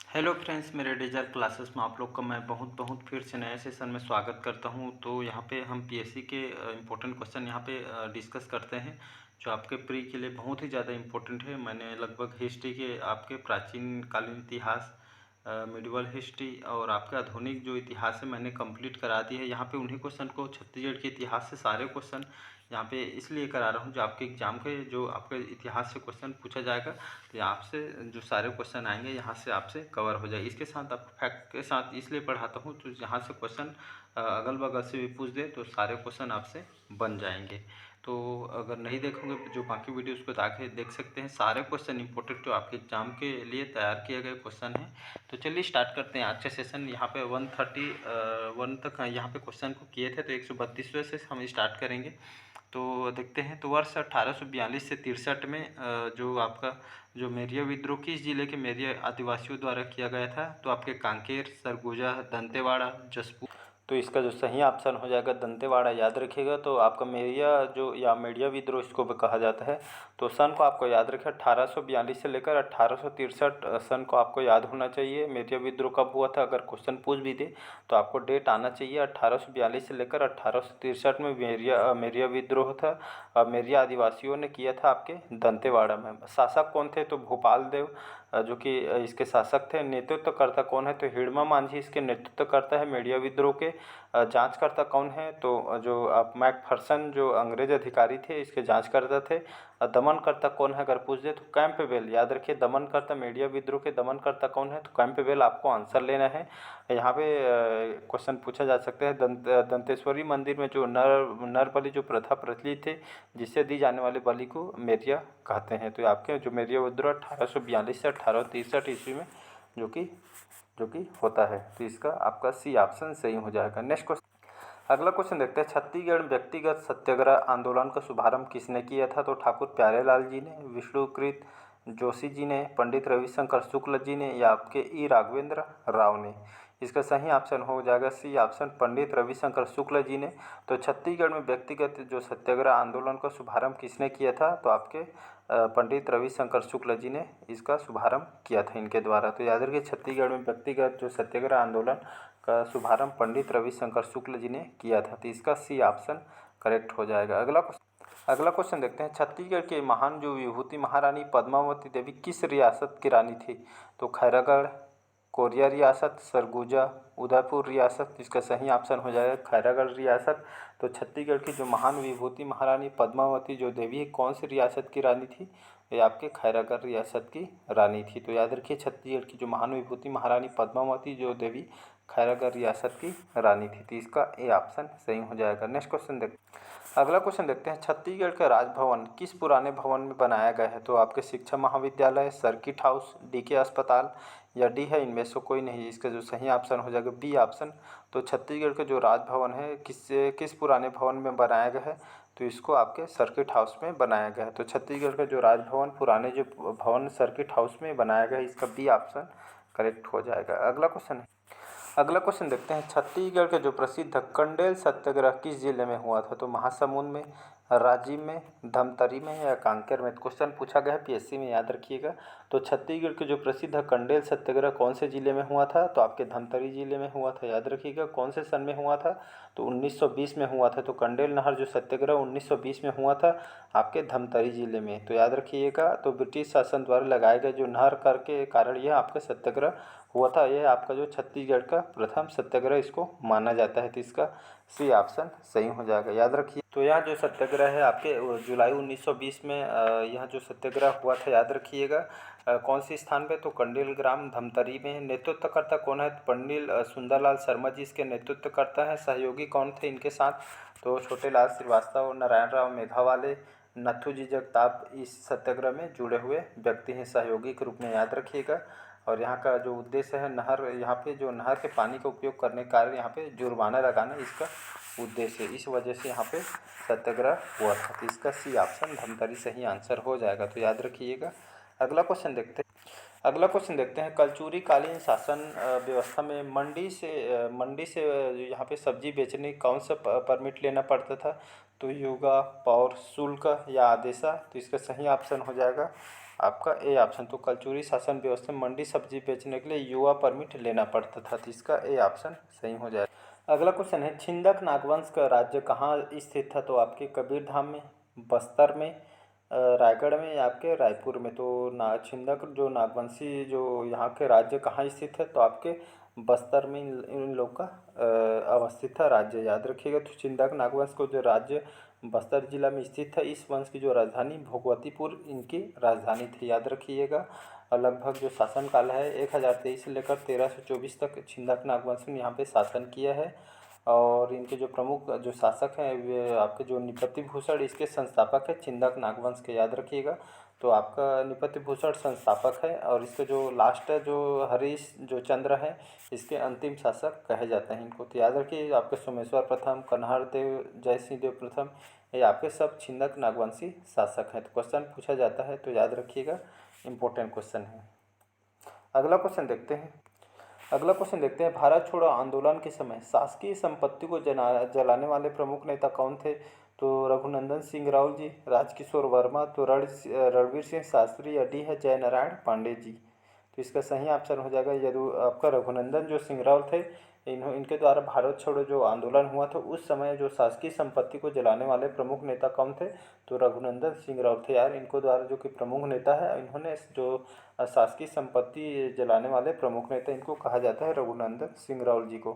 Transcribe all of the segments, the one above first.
Hello friends, मेरे digital classes में आप लोग का मैं बहुत बहुत फिर से नए सेशन में स्वागत करता हूं। तो यहाँ पे हम पीएससी के इम्पोर्टेंट क्वेश्चन यहाँ पे डिस्कस करते हैं, जो आपके प्री के लिए बहुत ही ज़्यादा इम्पोर्टेंट है। मैंने लगभग हिस्ट्री के आपके प्राचीन कालीन इतिहास, मिडिवल हिस्ट्री और आपका आधुनिक जो इतिहास है मैंने कंप्लीट करा दी है। यहाँ पे उन्हीं क्वेश्चन को छत्तीसगढ़ के इतिहास से सारे क्वेश्चन यहाँ पे इसलिए करा रहा हूँ, जो आपके एग्जाम के जो आपके इतिहास से क्वेश्चन पूछा जाएगा तो आपसे जो सारे क्वेश्चन आएंगे यहाँ से आपसे कवर हो जाए। इसके साथ आप फैक्ट के साथ इसलिए पढ़ाता हूँ तो यहाँ से क्वेश्चन अगल बगल से भी पूछ दे तो सारे क्वेश्चन आपसे बन जाएंगे। तो अगर नहीं देखोगे जो बाकी वीडियोस को जाके देख सकते हैं, सारे क्वेश्चन इंपॉर्टेंट जो आपके एग्जाम के लिए तैयार किए गए क्वेश्चन हैं। तो चलिए स्टार्ट करते हैं आज का सेशन। यहाँ पे 131 तक यहाँ पे क्वेश्चन को किए थे, तो 132वें से हम स्टार्ट करेंगे। तो देखते हैं। तो वर्ष 1842 से 63 में जो आपका जो मेरिया विद्रोह किस जिले के मेरिया आदिवासियों द्वारा किया गया था, तो आपके कांकेर, सरगुजा, दंतेवाड़ा, जसपुर। तो इसका जो सही ऑप्शन हो जाएगा दंतेवाड़ा, याद रखिएगा। तो आपका मेरिया जो या मेरिया विद्रोह इसको भी कहा जाता है। तो सन को आपको याद रखें 1842 से लेकर 1863 सन को आपको याद होना चाहिए। मेरिया विद्रोह कब हुआ था, अगर क्वेश्चन पूछ भी दे तो आपको डेट आना चाहिए। 1842 से लेकर 1863 में मेरिया विद्रोह था। मेरिया आदिवासियों ने किया था आपके दंतेवाड़ा में। शासक कौन थे, तो भोपाल देव जो कि इसके शासक थे। नेतृत्वकर्ता कौन है, तो हिड़मा मांझी इसके नेतृत्वकर्ता है मेरिया विद्रोह के। जांचकर्ता कौन है, तो जो आप मैकफर्सन जो अंग्रेज अधिकारी थे इसके जांचकर्ता थे। दमनकर्ता कौन है अगर पूछ दे तो कैंपबेल, याद रखिए। दमनकर्ता मेरिया विद्रोह के दमनकर्ता कौन है, तो कैंपबेल आपको आंसर लेना है। यहाँ पे क्वेश्चन पूछा जा सकता है दंतेश्वरी मंदिर में जो नर बलि जो प्रथा प्रचलित थी, जिससे दी जाने वाले बलि को मेरिया कहते हैं। तो आपके जो मेरिया विद्रोह 1842 से 1863 ईस्वी में जो कि होता है। तो इसका आपका सी ऑप्शन सही हो जाएगा। नेक्स्ट क्वेश्चन, अगला क्वेश्चन देखते हैं। छत्तीसगढ़ में व्यक्तिगत सत्याग्रह आंदोलन का शुभारंभ किसने किया था, तो ठाकुर प्यारेलाल जी ने, विष्णुकृत जोशी जी ने, पंडित रविशंकर शुक्ल जी ने, या आपके ई राघवेंद्र राव ने। इसका सही ऑप्शन हो जाएगा सी ऑप्शन, पंडित रविशंकर शुक्ल जी ने। तो छत्तीसगढ़ में व्यक्तिगत जो सत्याग्रह आंदोलन का शुभारंभ किसने किया था, तो आपके पंडित रविशंकर शुक्ल जी ने इसका शुभारंभ किया था इनके द्वारा। तो याद रखिए छत्तीसगढ़ में व्यक्तिगत जो सत्याग्रह आंदोलन का शुभारंभ पंडित रविशंकर शुक्ल जी ने किया था। तो इसका सी ऑप्शन करेक्ट हो जाएगा। अगला क्वेश्चन देखते हैं। छत्तीसगढ़ के महान जो विभूति महारानी पद्मावती देवी किस रियासत की रानी थी, तो खैरागढ़, कोरिया रियासत, सरगुजा, उदयपुर रियासत। इसका सही ऑप्शन हो जाएगा खैरागढ़ रियासत। तो छत्तीसगढ़ की जो महान विभूति महारानी पद्मावती जो देवी है कौन सी रियासत की रानी थी, ये आपके खैरागढ़ रियासत की रानी थी। तो याद रखिए छत्तीसगढ़ की जो महान विभूति महारानी पद्मावती जो देवी खैरागढ़ रियासत की रानी थी। तो इसका ए ऑप्शन सही हो जाएगा। नेक्स्ट क्वेश्चन अगला क्वेश्चन देखते हैं। छत्तीसगढ़ का राजभवन किस पुराने भवन में बनाया गया है, तो आपके शिक्षा महाविद्यालय, सर्किट हाउस, डीके अस्पताल, या डी है इनमें से कोई नहीं। इसका जो सही ऑप्शन हो जाएगा बी ऑप्शन। तो छत्तीसगढ़ का जो राजभवन है किस पुराने भवन में बनाया गया है, तो इसको आपके सर्किट हाउस में बनाया गया है। तो छत्तीसगढ़ का जो राजभवन पुराने जो भवन सर्किट हाउस में बनाया गया है, इसका बी ऑप्शन करेक्ट हो जाएगा। अगला क्वेश्चन देखते हैं। छत्तीसगढ़ के जो प्रसिद्ध कंडेल सत्याग्रह किस जिले में हुआ था, तो महासमुंद में, राजिम में, धमतरी में, या कांकेर में। क्वेश्चन पूछा गया है पीएससी में, याद रखिएगा। तो छत्तीसगढ़ के जो प्रसिद्ध कंडेल सत्याग्रह कौन से जिले में हुआ था, तो आपके धमतरी जिले में हुआ था। याद रखिएगा कौन से सन में हुआ था, तो 1920 में हुआ था। तो कंडेल नहर जो सत्याग्रह 1920 में हुआ था आपके धमतरी जिले में। तो याद रखिएगा। तो ब्रिटिश शासन द्वारा लगाए गए जो नहर कर के कारण यह आपका सत्याग्रह हुआ था। यह आपका जो छत्तीसगढ़ का प्रथम सत्याग्रह इसको माना जाता है। तो इसका सी ऑप्शन सही हो जाएगा। याद रखिए। तो यह जो सत्याग्रह है आपके जुलाई 1920 में यह जो सत्याग्रह हुआ था, याद रखिएगा। कौन सी स्थान पे, तो कंडेल ग्राम धमतरी में। नेतृत्वकर्ता कौन है, तो पंडित सुंदरलाल शर्मा जी इसके नेतृत्वकर्ता है। सहयोगी कौन थे इनके साथ, तो छोटेलाल श्रीवास्तव, नारायण राव मेघावाले, नथुजी जगताप इस सत्याग्रह में जुड़े हुए व्यक्ति हैं सहयोगी के रूप में। याद रखिएगा। और यहाँ का जो उद्देश्य है नहर, यहाँ पे जो नहर के पानी का उपयोग करने के कारण यहाँ पे जुर्माना लगाना इसका उद्देश्य है। इस वजह से यहाँ पे सत्याग्रह हुआ था। तो इसका सी ऑप्शन धमतरी सही आंसर हो जाएगा। तो याद रखिएगा। अगला क्वेश्चन देखते हैं। कलचुरी कालीन शासन व्यवस्था में मंडी से यहाँ पे सब्जी बेचने कौन सा परमिट लेना पड़ता था, तो युगा, पौर, शुल्क, या आदेशा। तो इसका सही ऑप्शन हो जाएगा आपका ए ऑप्शन। तो कलचुरी शासन व्यवस्था में मंडी सब्जी बेचने के लिए युवा परमिट लेना पड़ता था, तो इसका ए ऑप्शन सही हो जाएगा। अगला क्वेश्चन है, छिंदक नागवंश का राज्य कहाँ स्थित था? तो आपके कबीरधाम में, बस्तर में, रायगढ़ में या आपके रायपुर में। तो ना छिंदक जो नागवंशी जो यहाँ के राज्य कहाँ स्थित है? तो आपके बस्तर में इन लोग का अवस्थित था राज्य, याद रखिएगा। तो छिंदक नागवंश को जो राज्य बस्तर जिला में स्थित है, इस वंश की जो राजधानी भोगवतीपुर इनकी राजधानी थी, याद रखिएगा। और लगभग जो शासनकाल है 1023 से लेकर 1324 तक छिंदक नागवंश ने यहाँ पे शासन किया है। और इनके जो प्रमुख जो शासक हैं वे आपके जो निपति भूषण इसके संस्थापक है छिंदक नागवंश के, याद रखिएगा। तो आपका निपति भूषण संस्थापक है और इसके जो लास्ट जो हरीश जो चंद्र है इसके अंतिम शासक कहे जाते हैं इनको। तो याद रखिए आपके सोमेश्वर प्रथम, कन्हार देव, जय सिंह देव प्रथम, ये आपके सब छिंदक नागवंशी शासक हैं। तो क्वेश्चन पूछा जाता है तो याद रखिएगा, इम्पोर्टेंट क्वेश्चन है। अगला क्वेश्चन देखते हैं। भारत छोड़ो आंदोलन के समय शासकीय संपत्ति को जलाने वाले प्रमुख नेता कौन थे? तो रघुनंदन सिंह राव जी, राजकिशोर वर्मा, तो रणवीर सिंह शास्त्री या डी है जयनारायण पांडे जी। तो इसका सही ऑप्शन हो जाएगा यदि आपका रघुनंदन जो सिंह राव थे, इनके द्वारा भारत छोड़ो जो आंदोलन हुआ था उस समय जो शासकीय संपत्ति को जलाने वाले प्रमुख नेता कौन थे? तो रघुनंदन सिंह राव थे यार। इनको द्वारा जो कि प्रमुख नेता है, इन्होंने जो शासकीय संपत्ति जलाने वाले प्रमुख नेता इनको कहा जाता है रघुनंदन सिंह राव जी को।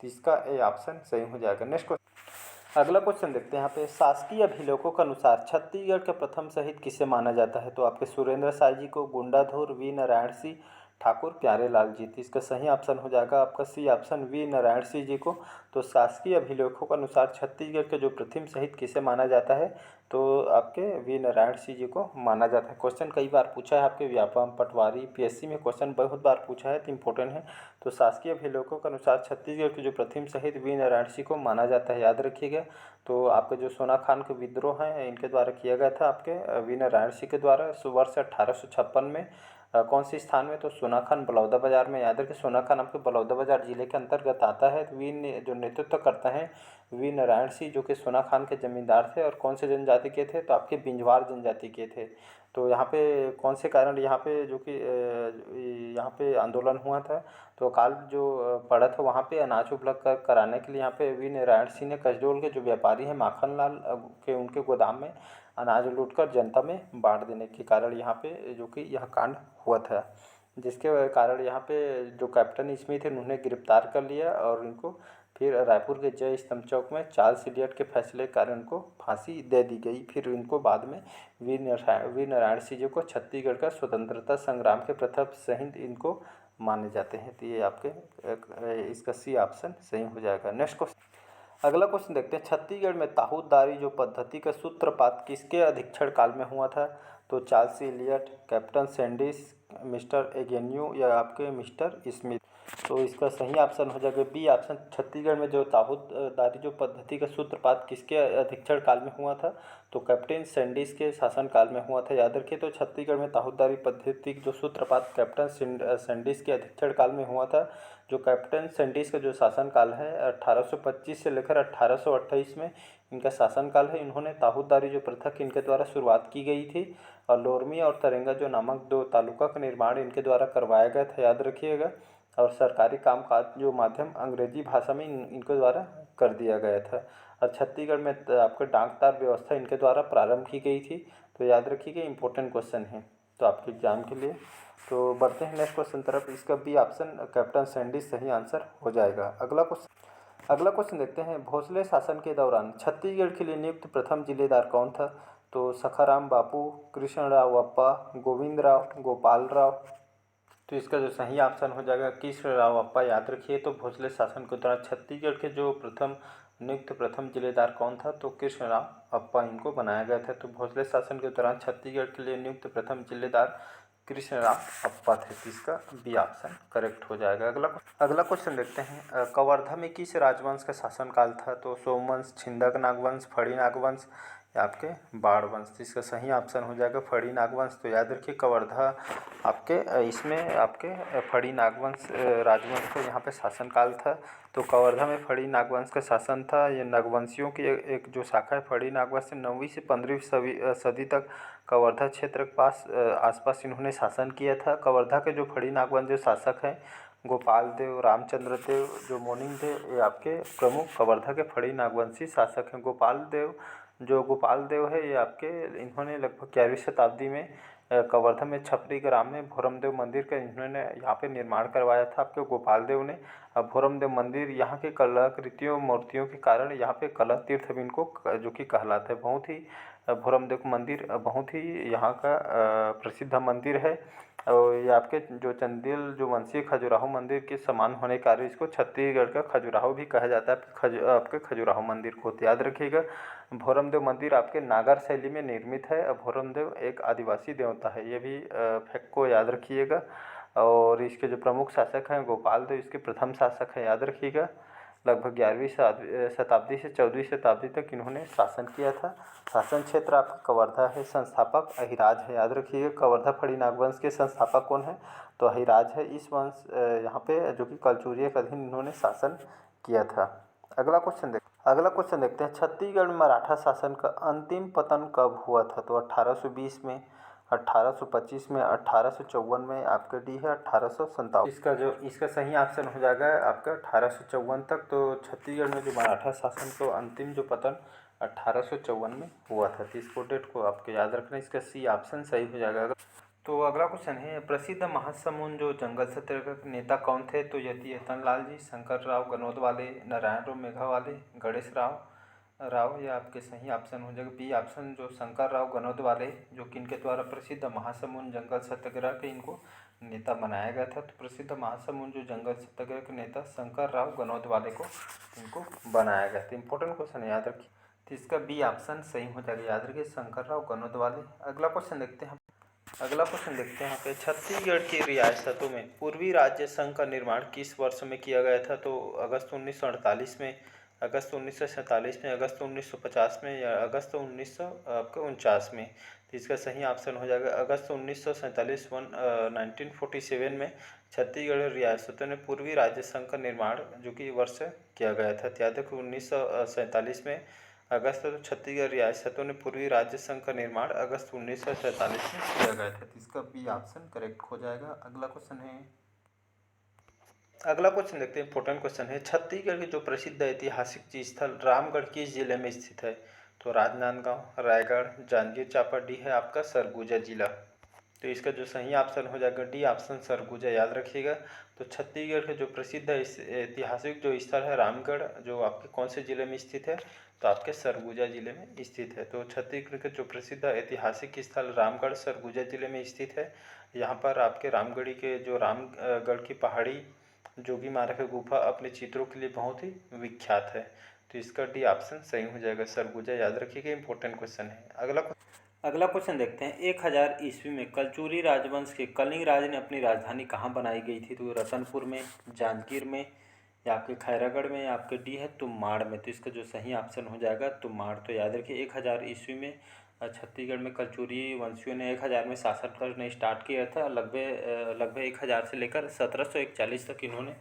तो इसका ए ऑप्शन सही हो जाएगा। नेक्स्ट क्वेश्चन, अगला क्वेश्चन देखते हैं। यहाँ पे शासकीय अभिलेखों के अनुसार छत्तीसगढ़ के प्रथम शहीद किसे माना जाता है? तो आपके सुरेंद्र साय जी को, गुंडाधुर, वी नारायण सिंह, ठाकुर प्यारेलाल जी। तो इसका सही ऑप्शन हो जाएगा आपका C option, V Narayan Singh ji को। तो शासकीय अभिलेखों के अनुसार छत्तीसगढ़ के जो प्रथम शहीद किसे माना जाता है? तो आपके वी नारायण सिंह जी को माना जाता है। क्वेश्चन कई बार पूछा है आपके व्यापम, पटवारी, पीएससी में क्वेश्चन बहुत बार पूछा है, तो इम्पोर्टेंट है। तो शासकीय अभिलेखों के अनुसार छत्तीसगढ़ के जो प्रथम शहीद वी नारायण सिंह को माना जाता है, याद रखिएगा। तो आपके जो सोना खान के विद्रोह हैं इनके द्वारा किया गया था आपके वी नारायण सिंह के द्वारा वर्ष 1856 में। कौन सी स्थान में? तो सोनाखान बलौदा बाजार में, याद रखिए। सोनाखान आपके बलौदा बाजार जिले के अंतर्गत आता है। वी ने जो नेतृत्व करता है वी नारायण सिंह जो कि सोनाखान के जमींदार थे और कौन से जनजाति के थे? तो आपके बिंजवार जनजाति के थे। तो यहाँ पे कौन से कारण यहाँ पे जो कि यहाँ पे आंदोलन हुआ था? तो अकाल जो पड़ा था वहाँ पे अनाज उपलब्ध कराने के लिए यहाँ पे वी नारायण सिंह ने कसडोल के जो व्यापारी हैं माखन लाल के उनके गोदाम में अनाज लूटकर जनता में बांट देने के कारण यहाँ पे जो कि यह कांड हुआ था, जिसके कारण यहाँ पे जो कैप्टन स्मिथ है उन्होंने गिरफ्तार कर लिया और इनको फिर रायपुर के जय स्तंभ चौक में चार्ल्स इलियट के फैसले के कारण इनको फांसी दे दी गई। फिर इनको बाद में वी नारायण सिंह जी को छत्तीसगढ़ का स्वतंत्रता संग्राम के प्रथम शहीद इनको माने जाते हैं। तो ये आपके इसका सी ऑप्शन सही हो जाएगा। नेक्स्ट क्वेश्चन, अगला क्वेश्चन देखते हैं। छत्तीसगढ़ में ताहूदारी जो पद्धति का सूत्रपात किसके अधीक्षण काल में हुआ था? तो Charles Elliot, captain Sandys, mister Agnew या आपके मिस्टर स्मिथ। तो इसका सही ऑप्शन हो जाएगा बी ऑप्शन। छत्तीसगढ़ में जो ताहूदारी जो पद्धति का सूत्रपात किसके अधीक्षण काल में हुआ था? तो कैप्टन सैंडिस के शासनकाल में हुआ था, याद रखिए। तो छत्तीसगढ़ में ताहूदारी पद्धति जो सूत्रपात कैप्टन सैंडिस के अधीक्षण काल में हुआ था। जो कैप्टन सैंडिस का जो शासनकाल है 1825 से लेकर 1828 में इनका शासनकाल है। इन्होंने ताहूदारी जो प्रथा की इनके द्वारा शुरुआत की गई थी और लोरमी और तरेंगा जो नामक दो तालुका का निर्माण इनके द्वारा करवाया गया था, याद रखिएगा। और सरकारी कामकाज जो माध्यम अंग्रेजी भाषा में इनके द्वारा कर दिया गया था। और छत्तीसगढ़ में आपके डाकतार व्यवस्था इनके द्वारा प्रारंभ की गई थी। तो याद रखिएगा, इंपॉर्टेंट क्वेश्चन है तो आपके एग्जाम के लिए। तो बढ़ते हैं नेक्स्ट क्वेश्चन तरफ। इसका बी ऑप्शन कैप्टन सैंडिस सही आंसर हो जाएगा। अगला क्वेश्चन देखते हैं। भोसले शासन के दौरान छत्तीसगढ़ के लिए नियुक्त प्रथम जिलेदार कौन था? तो सखाराम बापू, कृष्णराव अप्पा, गोविंद राव, गोपाल राव। तो इसका जो सही ऑप्शन हो जाएगा कृष्णराव अप्पा, याद रखिए। तो भोसले शासन के दौरान छत्तीसगढ़ के जो नियुक्त प्रथम जिलेदार कौन था? तो कृष्णराव अप्पा इनको बनाया गया था। तो भोसले शासन के दौरान छत्तीसगढ़ के लिए नियुक्त प्रथम जिलेदार कृष्णराव अप्पा थे। तो इसका बी ऑप्शन करेक्ट हो जाएगा। अगला क्वेश्चन देखते हैं। कवर्धा में किस राजवंश का शासनकाल था? तो सोमवंश, छिंदक नागवंश, फड़ी नागवंश आपके बाढ़ वंश। तो इसका सही ऑप्शन हो जाएगा फड़ी नागवंश। तो याद रखिए कवर्धा आपके इसमें आपके फड़ी नागवंश राजवंश का यहाँ पे शासनकाल था। तो कवर्धा में फड़ी नागवंश का शासन था। ये नागवंशियों की एक जो शाखा है फड़ी नागवंश, 9वीं से 15वीं सदी तक कवर्धा क्षेत्र के आसपास इन्होंने शासन किया था। कवर्धा के जो फड़ी नागवंश जो शासक हैं गोपाल देव, रामचंद्र देव, जो मोनिंग देव, ये आपके प्रमुख कवर्धा के फड़ी नागवंशी शासक हैं। गोपाल देव है ये आपके इन्होंने लगभग 11वीं शताब्दी में कवर्धा में छपरी ग्राम में भोरमदेव मंदिर का इन्होंने यहाँ पे निर्माण करवाया था आपके गोपाल देव ने। अब भोरमदेव मंदिर यहाँ की कलाकृतियों मूर्तियों के कारण यहाँ पे कला तीर्थ भी इनको जो कि कहलाता है। बहुत ही भोरमदेव मंदिर बहुत ही यहाँ का प्रसिद्ध मंदिर है। और ये आपके जो चंदेल जो वंशीय खजुराहो मंदिर के समान होने के कारण इसको छत्तीसगढ़ का खजुराहो भी कहा जाता है। आपके खजुराहो मंदिर को तो याद रखिएगा। भोरमदेव मंदिर आपके नागर शैली में निर्मित है। भोरमदेव एक आदिवासी देवता है, ये भी फैक्ट को याद रखिएगा। और इसके जो प्रमुख शासक हैं गोपाल देव इसके प्रथम शासक हैं, याद रखिएगा। लगभग 11वीं शताब्दी से 14वीं शताब्दी तक इन्होंने शासन किया था। शासन क्षेत्र आपका कवर्धा है। संस्थापक अहिराज है, याद रखिएगा। कवर्धा फड़ी नागवंश के संस्थापक कौन है? तो अहिराज है। इस वंश यहाँ पे जो कि कलचुरिया के अधीन इन्होंने शासन किया था। अगला क्वेश्चन देखते हैं, छत्तीसगढ़ में मराठा शासन का अंतिम पतन कब हुआ था? तो 1820 में, 1825 में, 1854 में, आपका डी है 1857। इसका सही ऑप्शन हो जाएगा आपका 1854 तक। तो छत्तीसगढ़ में जो मराठा शासन का अंतिम जो पतन 1854 में हुआ था। तो इसको डेट को आपको याद रखना, इसका सी ऑप्शन सही हो जाएगा। तो अगला क्वेश्चन है, प्रसिद्ध महासमुंद जो जंगल सत्याग्रह के नेता कौन थे? तो यति रतनलाल जी, शंकर राव गनोदवाले, नारायण राव मेघावाले, गणेश राव या आपके सही ऑप्शन हो जाएगा बी ऑप्शन जो शंकर राव गनोदवाले, जो कि इनके द्वारा प्रसिद्ध महासमुंद जंगल सत्याग्रह के इनको नेता बनाया गया था। तो प्रसिद्ध महासमुंद जो जंगल सत्याग्रह के नेता शंकर राव गनोदवाले को इनको बनाया गया था। इंपॉर्टेंट क्वेश्चन है, याद रखिए। तो इसका बी ऑप्शन सही हो जाएगा, याद रखिए शंकर राव गनोदवाले। अगला क्वेश्चन देखते हैं यहाँ पे, छत्तीसगढ़ की रियासतों में पूर्वी राज्य संघ का निर्माण किस वर्ष में किया गया था? तो अगस्त 1948 में, अगस्त 1947 में, अगस्त 1950 में या अगस्त 1949 में? तो इसका सही ऑप्शन हो जाएगा अगस्त 1947 1947 में छत्तीसगढ़ रियासतों ने पूर्वी राज्य संघ का निर्माण जो कि वर्ष किया गया था। याद रखो 1947 में अगस्त, तो छत्तीसगढ़ रियासतों ने पूर्वी राज्य संघ का निर्माण अगस्त 1947 में किया गया था। तो इसका बी ऑप्शन करेक्ट हो जाएगा। अगला क्वेश्चन देखते हैं, इंपॉर्टेंट क्वेश्चन है, छत्तीसगढ़ की जो प्रसिद्ध ऐतिहासिक स्थल रामगढ़ किस जिले में स्थित है? तो राजनांदगांव, रायगढ़, जांजगीर चांपा, डी है आपका सरगुजा जिला। तो इसका जो सही ऑप्शन हो जाएगा डी ऑप्शन सरगुजा, याद रखिएगा। तो छत्तीसगढ़ के जो प्रसिद्ध ऐतिहासिक जो स्थल है रामगढ़, जो आपके कौन से जिले में स्थित है? तो आपके सरगुजा जिले में स्थित है। तो छत्तीसगढ़ के जो प्रसिद्ध ऐतिहासिक स्थल रामगढ़ सरगुजा जिले में स्थित है। यहाँ पर आपके रामगढ़ी के जो रामगढ़ की पहाड़ी जोगी मारा की गुफा अपने चित्रों के लिए बहुत ही विख्यात है। तो इसका डी ऑप्शन सही हो जाएगा सरगुजा, याद रखिएगा। इंपॉर्टेंट क्वेश्चन है। अगला क्वेश्चन देखते हैं, 1000 ईस्वी में कलचुरी राजवंश के कलिंग राज ने अपनी राजधानी कहाँ बनाई गई थी? तो रतनपुर में, जांजगीर में या आपके खैरागढ़ में या आपके डी है तुमाड़ में? तो इसका जो सही ऑप्शन हो जाएगा तुमाड़। तो याद रखिए 1000 ईस्वी में छत्तीसगढ़ में कलचुरी वंशियों ने 1000 में शासन करना स्टार्ट किया था। लगभग 1000 से लेकर 1741 तक इन्होंने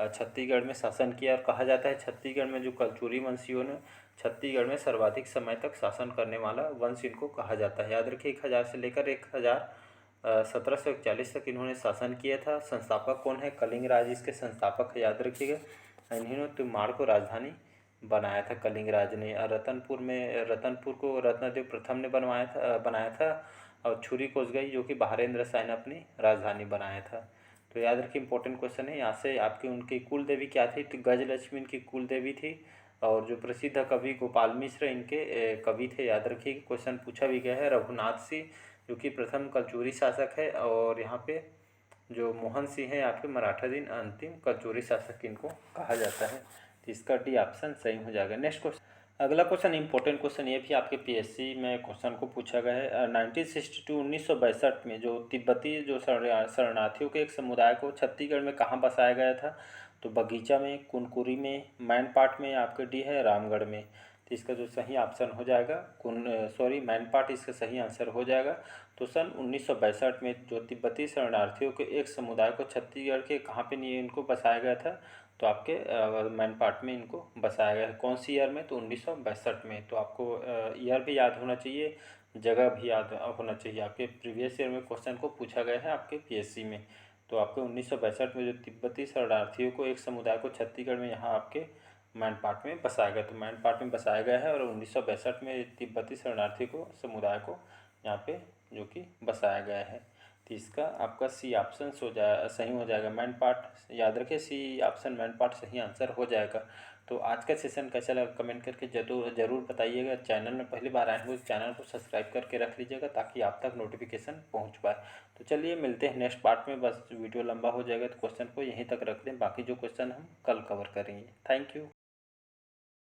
छत्तीसगढ़ में शासन किया। और कहा जाता है छत्तीसगढ़ में जो कलचुरी वंशियों ने छत्तीसगढ़ में सर्वाधिक समय तक शासन करने वाला वंश इनको कहा जाता है। याद रखिए 1000 से लेकर 1741 तक इन्होंने शासन किया था। संस्थापक कौन है? कलिंग राज इसके संस्थापक है, याद रखिएगा। इन्होंने तुमाड़ को राजधानी बनाया था कलिंग राज ने। और रतनपुर को रत्नदेव प्रथम ने बनाया था। और छुरी कोसगई जो कि बहारेंद्र शाह ने अपनी राजधानी बनाया था। तो याद रखिए इंपॉर्टेंट क्वेश्चन है। यहाँ से आपकी उनकी कुल देवी क्या थी? तो गजलक्ष्मी इनकी कुल देवी थी। और जो प्रसिद्ध कवि गोपाल मिश्र इनके कवि थे, याद रखिए। क्वेश्चन पूछा भी गया है। रघुनाथ सिंह जो कि प्रथम कलचुरी शासक है। और यहाँ पे जो मोहन सिंह है आपके मराठाधीन अंतिम कलचुरी शासक इनको कहा जाता है। तो इसका डी ऑप्शन सही हो जाएगा। नेक्स्ट क्वेश्चन, अगला क्वेश्चन इंपॉर्टेंट क्वेश्चन, ये भी आपके पीएससी में क्वेश्चन को पूछा गया है। 1962 में जो तिब्बती जो शरणार्थियों के एक समुदाय को छत्तीसगढ़ में कहाँ बसाया गया था? तो बगीचा में, कुनकुरी में, मैनपाट में, आपके डी है रामगढ़ में? तो तो इसका जो सही ऑप्शन हो जाएगा मैन पाट इसका सही आंसर हो जाएगा। तो सन 1962 में जो तिब्बती शरणार्थियों के एक समुदाय को छत्तीसगढ़ के कहाँ पे नहीं इनको बसाया गया था, तो आपके मैन पाट में इनको बसाया गया है। कौन सी ईयर में, तो 1962 में। तो आपको ईयर भी याद होना चाहिए, जगह भी याद होना चाहिए। आपके प्रीवियस ईयर में क्वेश्चन को पूछा गया है आपके पीएससी में। तो आपके 1962 में जो तिब्बती शरणार्थियों को एक समुदाय को छत्तीसगढ़ में यहाँ आपके मैनपाट में बसाया गया, तो मैनपाट में बसाया गया है और 1962 में तिब्बती शरणार्थी को समुदाय को यहाँ पे जो कि बसाया गया है। तो इसका आपका सी ऑप्शन सही हो जाएगा। मैनपाट याद रखें, सी ऑप्शन मैनपाट सही आंसर हो जाएगा। तो आज का सेशन कैसा लगा कमेंट करके ज़रूर बताइएगा। चैनल में पहली बार आए हो तो चैनल को सब्सक्राइब करके रख लीजिएगा ताकि आप तक नोटिफिकेशन पहुंच पाए। तो चलिए मिलते हैं नेक्स्ट पार्ट में। बस वीडियो लंबा हो जाएगा तो क्वेश्चन को यहीं तक रख दें, बाकी जो क्वेश्चन हम कल कवर करेंगे। Thank you.